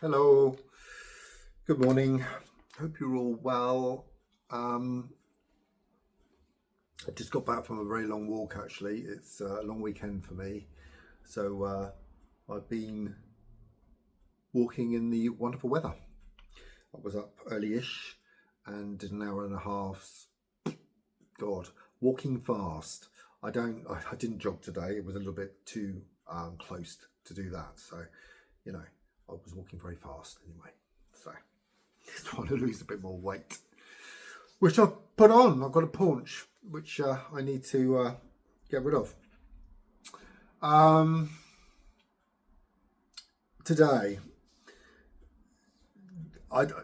Hello, good morning. Hope you're all well. Um, I just got back from a very long walk actually. It's a long weekend for me. So I've been walking in the wonderful weather. I was up early-ish and did an hour and a half. God, walking fast. I didn't jog today. It was a little bit too close to do that. So, I was walking very fast anyway. So just trying to lose a bit more weight, which I've put on. I've got a paunch, which I need to get rid of. Today,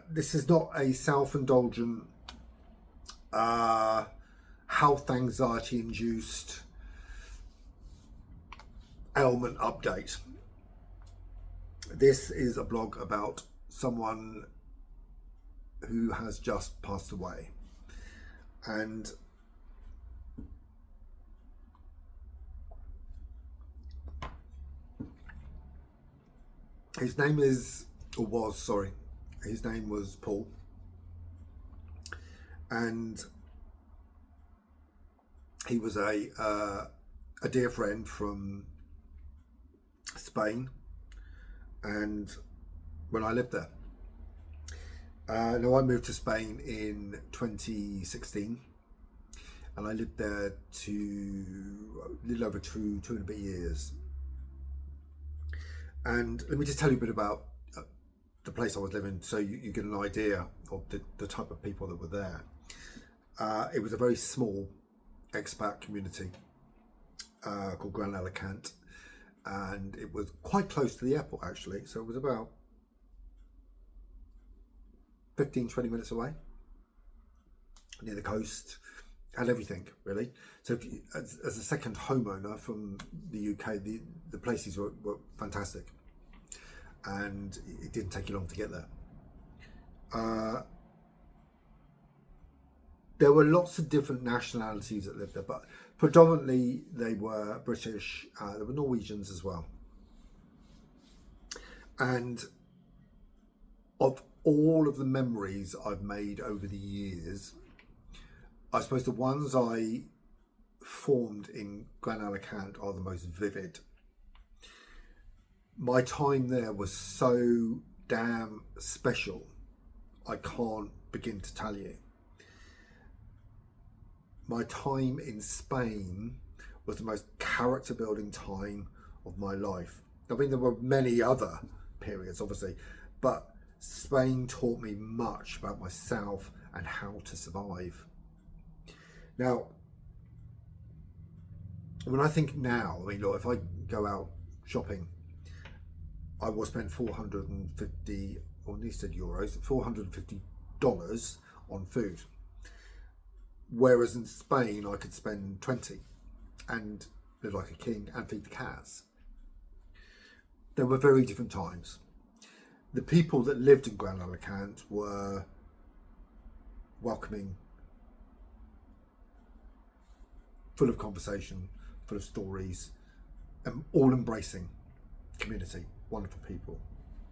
this is not a self-indulgent, health anxiety induced ailment update. This is a blog about someone who has just passed away. And his name was Paul. And he was a dear friend from Spain, and when I lived there. Now I moved to Spain in 2016, and I lived there a little over two and a bit years. And let me just tell you a bit about the place I was living, so you get an idea of the type of people that were there. It was a very small expat community called Gran Alicante, and it was quite close to the airport actually, so it was about 15-20 minutes away, near the coast, and everything really. So as a second homeowner from the UK, the places were fantastic, and it didn't take you long to get there. There were lots of different nationalities that lived there, but predominantly they were British. There were Norwegians as well. And of all of the memories I've made over the years, I suppose the ones I formed in Gran Alicante are the most vivid. My time there was so damn special, I can't begin to tell you. My time in Spain was the most character building time of my life. I mean, there were many other periods, obviously, but Spain taught me much about myself and how to survive. Now, when I think now, I mean, look, if I go out shopping, I will spend 450, or at least said euros, $450 on food. Whereas in Spain, I could spend 20 and live like a king and feed the cats. There were very different times. The people that lived in Gran Alicante were welcoming, full of conversation, full of stories, and all embracing community. Wonderful people,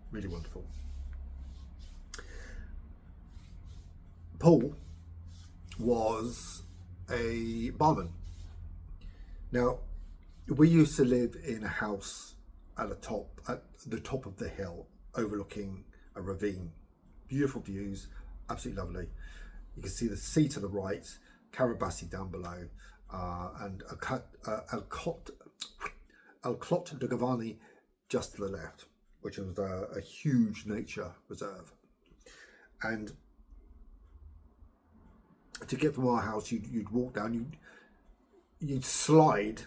really wonderful. Paul was a barman. Now, we used to live in a house at the top of the hill, overlooking a ravine. Beautiful views, absolutely lovely. You can see the sea to the right, Carabassi down below, and El Clot de Gavarnie just to the left, which was a huge nature reserve. And to get from our house, you'd walk down, you'd slide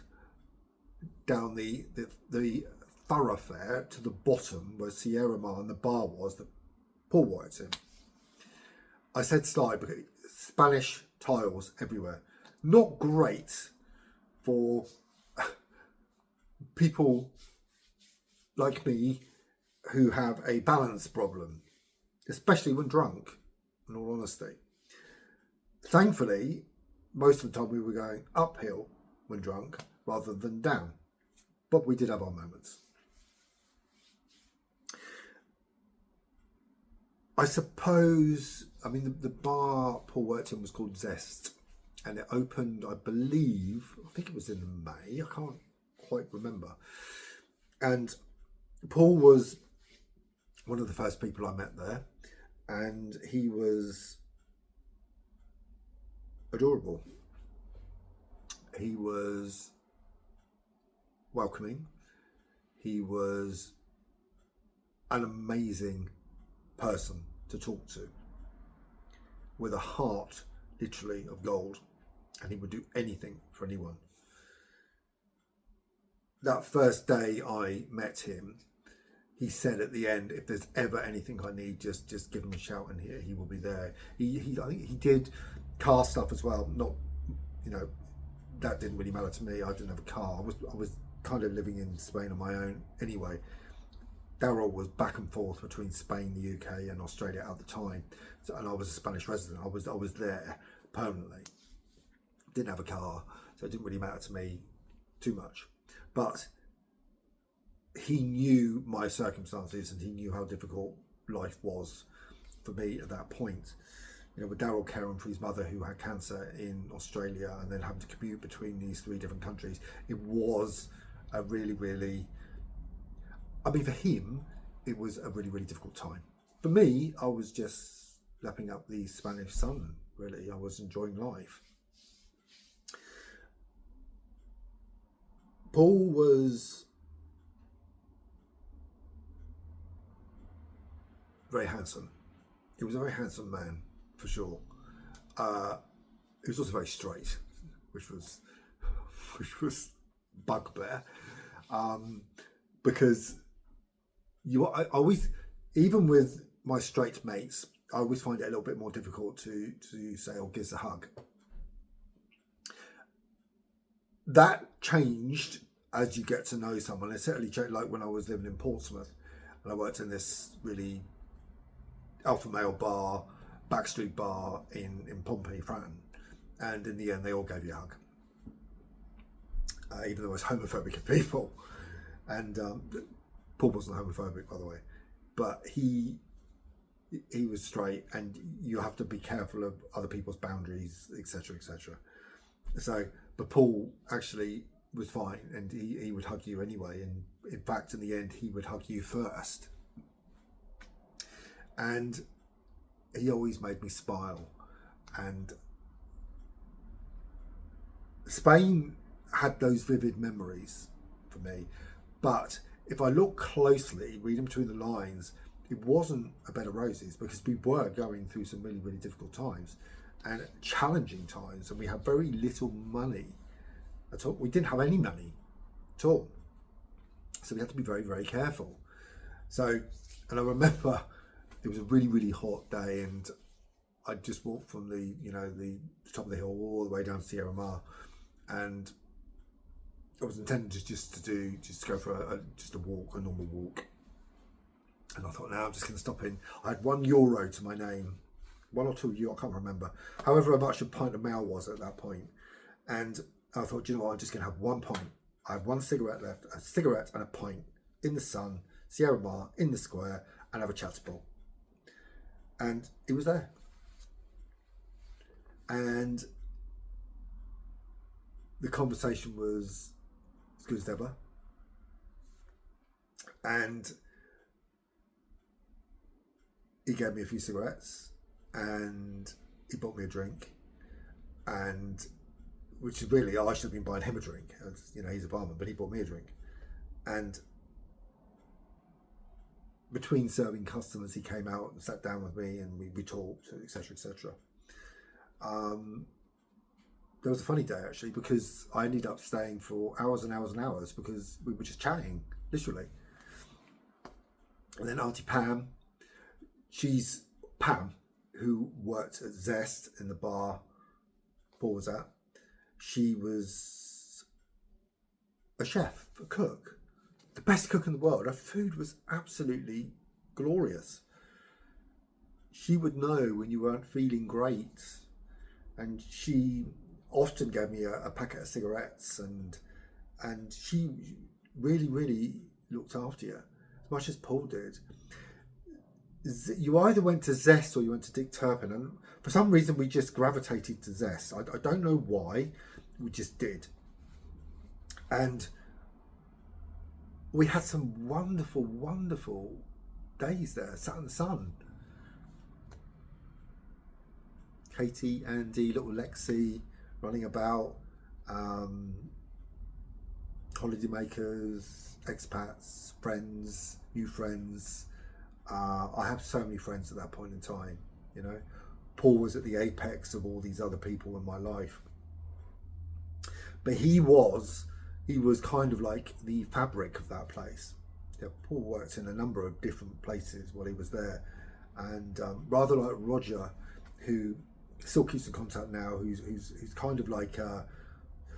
down the thoroughfare to the bottom where Sierra Mar and the bar was that Paul worked in. I said slide because Spanish tiles everywhere. Not great for people like me who have a balance problem, especially when drunk, in all honesty. Thankfully, most of the time we were going uphill when drunk rather than down, but we did have our moments. I suppose, I mean, the bar Paul worked in was called Zest, and it opened, I believe, I think it was in May, I can't quite remember. And Paul was one of the first people I met there, and he was adorable. He was welcoming. He was an amazing person to talk to, with a heart literally of gold, and he would do anything for anyone. That first day I met him, he said at the end, if there's ever anything I need, just give him a shout and he will be there. I think he did car stuff as well. Not, that didn't really matter to me. I didn't have a car. I was kind of living in Spain on my own anyway. Daryl was back and forth between Spain, the UK, and Australia at the time, and I was a Spanish resident. I was there permanently. Didn't have a car, so it didn't really matter to me too much. But he knew my circumstances, and he knew how difficult life was for me at that point. With Daryl caring for his mother who had cancer in Australia, and then having to commute between these 3 different countries, it was a really, really, for him, it was a really, really difficult time. For me, I was just lapping up the Spanish sun, really. I was enjoying life. Paul was very handsome. He was a very handsome man, for sure. He was also very straight, which was bugbear, because I always, even with my straight mates, I always find it a little bit more difficult to say, "Oh, give us a hug." That changed as you get to know someone. It certainly changed, like when I was living in Portsmouth, and I worked in this really alpha male bar, backstreet bar in Pompey, France, and in the end, they all gave you a hug, even the most homophobic of people. And Paul wasn't homophobic, by the way, but he was straight, and you have to be careful of other people's boundaries, etc., etc. So, but Paul actually was fine, and he would hug you anyway. And in fact, in the end, he would hug you first. And he always made me smile. And Spain had those vivid memories for me. But if I look closely, reading between the lines, it wasn't a bed of roses, because we were going through some really, really difficult times and challenging times, and we had very little money at all. We didn't have any money at all. So we had to be very, very careful. So, and I remember it was a really, really hot day, and I just walked from the top of the hill all the way down to Sierra Mar, and I was intending just to go for a walk, a normal walk. And I thought, now I'm just going to stop in. I had €1 to my name, €1 or €2, I can't remember. However much a pint of mail was at that point. And I thought, you know what, I'm just going to have 1 pint. I have 1 cigarette left, a cigarette and a pint in the sun, Sierra Mar, in the square, and have a chat to Paul. And it was there. And the conversation was as good as ever. And he gave me a few cigarettes, and he bought me a drink, and which is really, I should have been buying him a drink. He's a barman, but he bought me a drink. And between serving customers, he came out and sat down with me, and we talked, etc., etc. There was a funny day, actually, because I ended up staying for hours and hours and hours, because we were just chatting, literally. And then Auntie Pam, she's Pam, who worked at Zest in the bar Paul was at. She was a chef, a cook, the best cook in the world. Her food was absolutely glorious. She would know when you weren't feeling great, and she often gave me a packet of cigarettes, and she really, really looked after you, as much as Paul did. you either went to Zest or you went to Dick Turpin, and for some reason we just gravitated to Zest. I don't know why, we just did. And we had some wonderful days there, sat in the sun. Katie, Andy, little Lexi running about, holiday makers, expats, friends, new friends. I have so many friends at that point in time, you know. Paul was at the apex of all these other people in my life. But he was kind of like the fabric of that place. Yeah, Paul worked in a number of different places while he was there. And rather like Roger, who still keeps in contact now, who's kind of like, I'm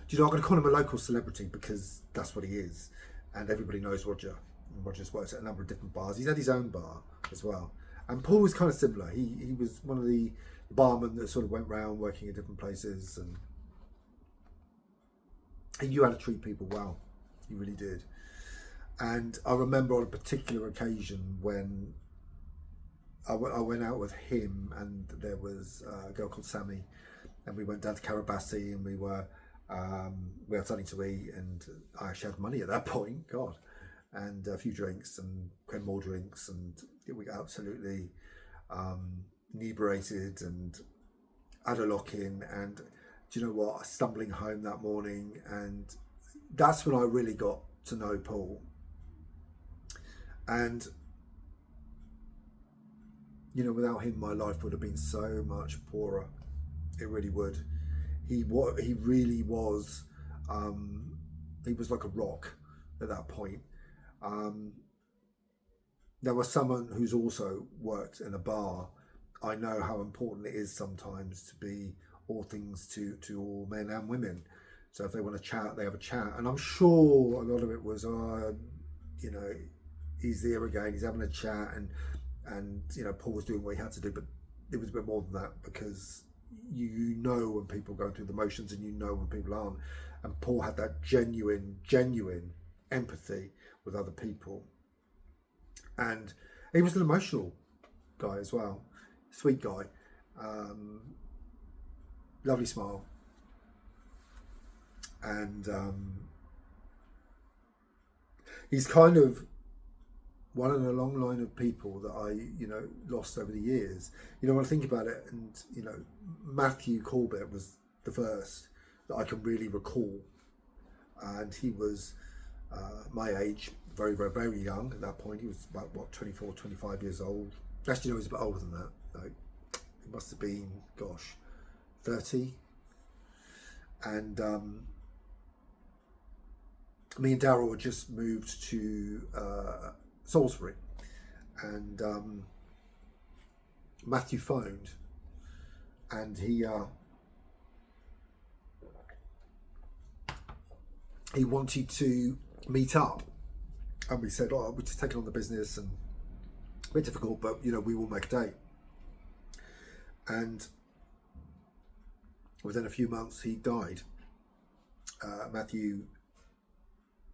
going to call him a local celebrity because that's what he is. And everybody knows Roger. And Roger's worked at a number of different bars. He's had his own bar as well. And Paul was kind of similar. He was one of the barmen that sort of went round working at different places, and he knew how to treat people well. He really did. And I remember on a particular occasion when I went out with him, and there was a girl called Sammy, and we went down to Carabassi, and we had something to eat, and I actually had money at that point, God, and a few drinks, and more drinks, and we got absolutely inebriated and had a lock in. And do you know what? Stumbling home that morning, and that's when I really got to know Paul. And you know, without him, my life would have been so much poorer. It really would. He really was. He was like a rock at that point. There was someone who's also worked in a bar. I know how important it is sometimes to be all things to all men and women. So if they want to chat, they have a chat. And I'm sure a lot of it was, you know, he's there again, he's having a chat, and you know, Paul was doing what he had to do, but it was a bit more than that, because you know when people go through the motions, and you know when people aren't. And Paul had that genuine empathy with other people. And he was an emotional guy as well, sweet guy, lovely smile, and he's kind of one in a long line of people that I, you know, lost over the years. You know, when I think about it, and you know, Matthew Corbett was the first that I can really recall, and he was my age, very young at that point. He was about 24, 25 years old. Actually, no, he was a bit older than that. Though. He must have been, 30. And me and Daryl had just moved to Salisbury, and Matthew phoned, and he wanted to meet up, and we said, we're just taking on the business, and a bit difficult, but you know, we will make a date. And within a few months he died. Matthew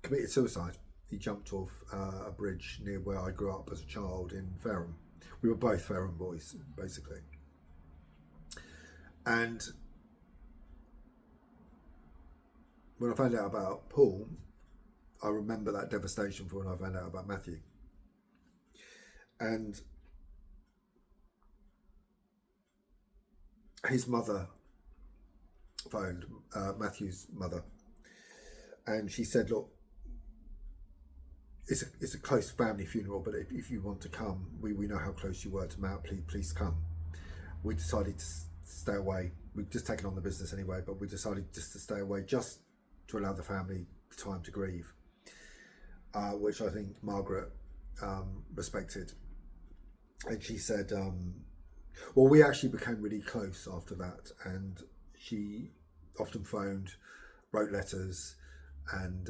committed suicide. He jumped off a bridge near where I grew up as a child in Fareham. We were both Fareham boys, basically. And when I found out about Paul, I remember that devastation for when I found out about Matthew. And his mother phoned, Matthew's mother, and she said, look, it's a close family funeral, but if you want to come, we know how close you were to Matt, please come. We decided to stay away. We'd just taken on the business anyway, but we decided just to stay away, just to allow the family time to grieve, which I think Margaret respected. And she said, well, we actually became really close after that, and she often phoned, wrote letters, and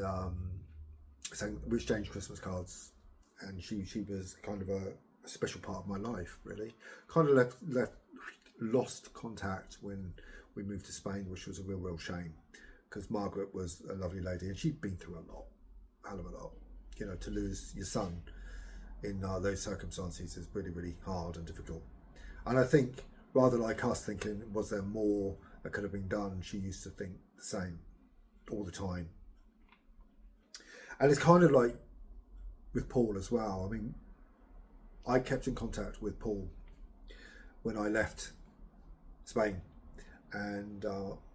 we exchanged Christmas cards, and she was kind of a special part of my life, really. Kind of lost contact when we moved to Spain, which was a real shame, because Margaret was a lovely lady, and she'd been through a lot, hell of a lot. You know, to lose your son in those circumstances is really, really hard and difficult. And I think, rather like us thinking, was there more that could have been done, she used to think the same all the time. And it's kind of like with Paul as well. I mean, I kept in contact with Paul when I left Spain, and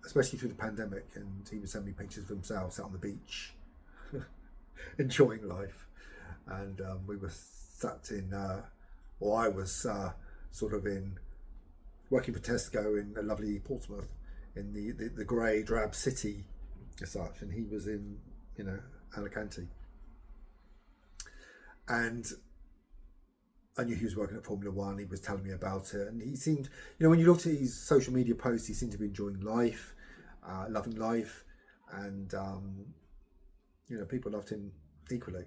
especially through the pandemic, and he would send me pictures of himself sat on the beach enjoying life, and we were sat in or I was sort of in working for Tesco in a lovely Portsmouth, in the grey drab city as such, and he was in, you know, Alicante. And I knew he was working at Formula One. He was telling me about it, and he seemed, you know, when you looked at his social media posts, he seemed to be enjoying life, loving life, and you know, people loved him equally.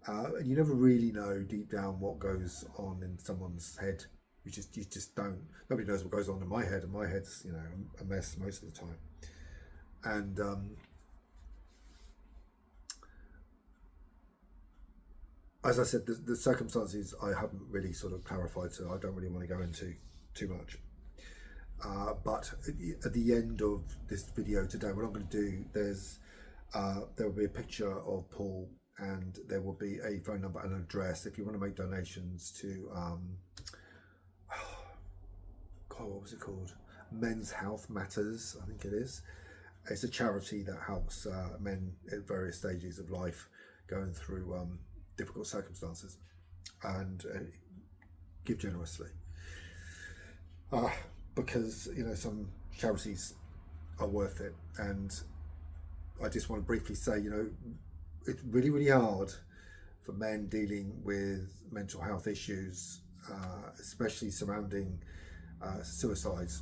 And you never really know deep down what goes on in someone's head. You just don't. Nobody knows what goes on in my head, and my head's, you know, a mess most of the time. And as I said, the circumstances I haven't really sort of clarified, so I don't really want to go into too much. But at the end of this video today, what I'm going to do, there will be a picture of Paul, and there will be a phone number and an address if you want to make donations to God, what was it called? Men's Health Matters, I think it is. It's a charity that helps men at various stages of life going through difficult circumstances, and give generously, because, you know, some charities are worth it. And I just want to briefly say, you know, it's really, really hard for men dealing with mental health issues, especially surrounding suicides.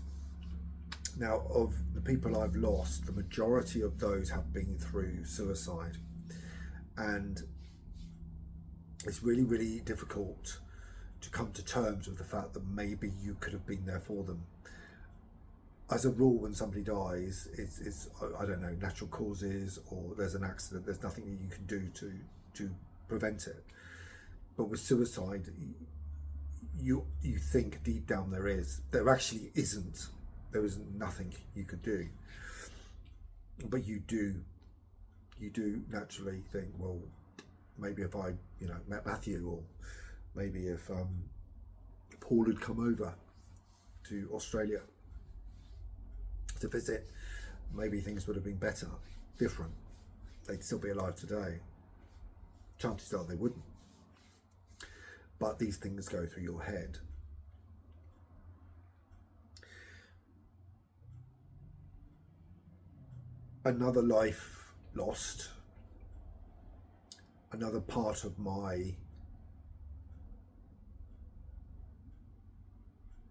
Now, of the people I've lost, the majority of those have been through suicide, and it's really, really difficult to come to terms with the fact that maybe you could have been there for them. As a rule, when somebody dies, it's I don't know, natural causes, or there's an accident. There's nothing that you can do to prevent it. But with suicide, you think deep down there actually isn't. There isn't nothing you could do. But you do naturally think, well, maybe if I, you know, met Matthew, or maybe if Paul had come over to Australia to visit, maybe things would have been better, different. They'd still be alive today. Chances are they wouldn't. But these things go through your head. Another life lost, another part of my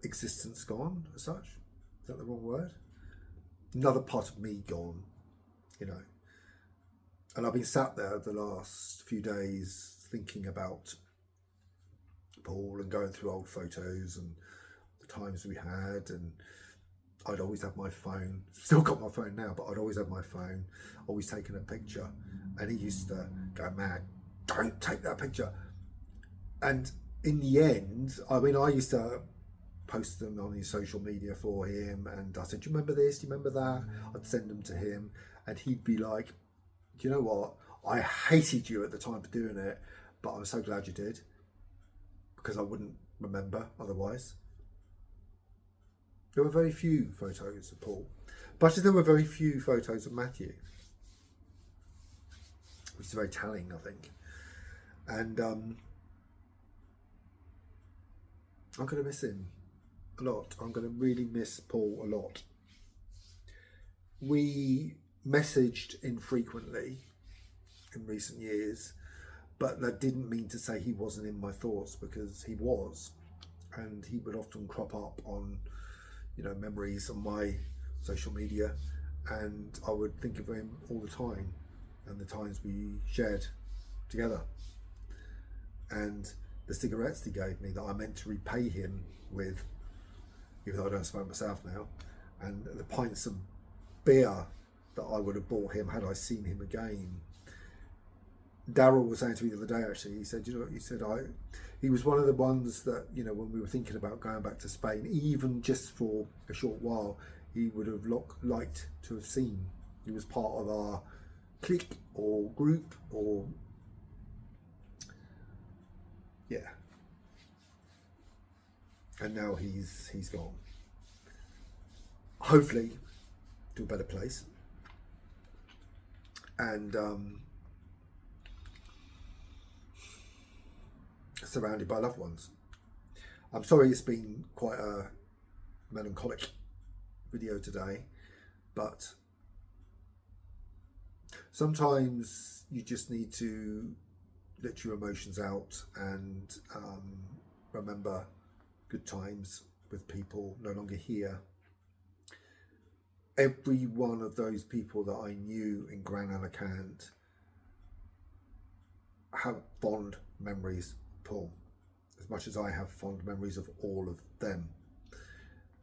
existence gone, as such. Is that the wrong word? Another part of me gone, you know. And I've been sat there the last few days thinking about Paul and going through old photos and the times we had, and I'd always have my phone, still got my phone now, but I'd always have my phone, always taking a picture, and he used to go mad, don't take that picture. And in the end, I mean, I used to post them on his social media for him, and I said, do you remember this, do you remember that? I'd send them to him, and he'd be like, do you know what, I hated you at the time for doing it, but I'm so glad you did, because I wouldn't remember otherwise. There were very few photos of Paul, but there were very few photos of Matthew, which is very telling, I think. And I'm going to miss him a lot. I'm going to really miss Paul a lot. We messaged infrequently in recent years, but that didn't mean to say he wasn't in my thoughts, because he was, and he would often crop up on, you know, memories on my social media, and I would think of him all the time, and the times we shared together, and the cigarettes he gave me that I meant to repay him with, even though I don't smoke myself now, and the pints of beer that I would have bought him had I seen him again. Daryl was saying to me the other day, actually, he said, he was one of the ones that, when we were thinking about going back to Spain, even just for a short while, he would have liked to have seen. He was part of our clique or group or, yeah. And now he's gone. Hopefully to a better place. And surrounded by loved ones. I'm sorry it's been quite a melancholic video today, but sometimes you just need to let your emotions out and remember good times with people no longer here. Every one of those people that I knew in Gran Alicante have fond memories, Paul, as much as I have fond memories of all of them.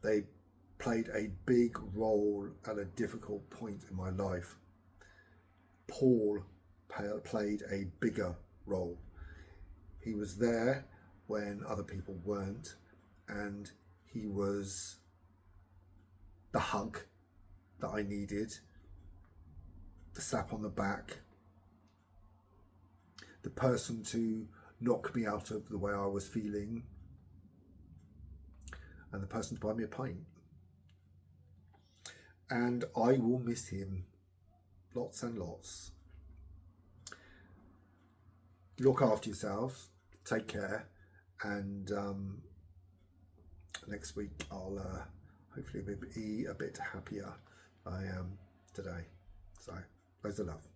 They played a big role at a difficult point in my life. Paul played a bigger role. He was there when other people weren't, and he was the hug that I needed, the slap on the back, the person to knock me out of the way I was feeling, and the person to buy me a pint. And I will miss him lots and lots. Look after yourselves, take care, and next week I'll hopefully be a bit happier than I am today. So, loads of love.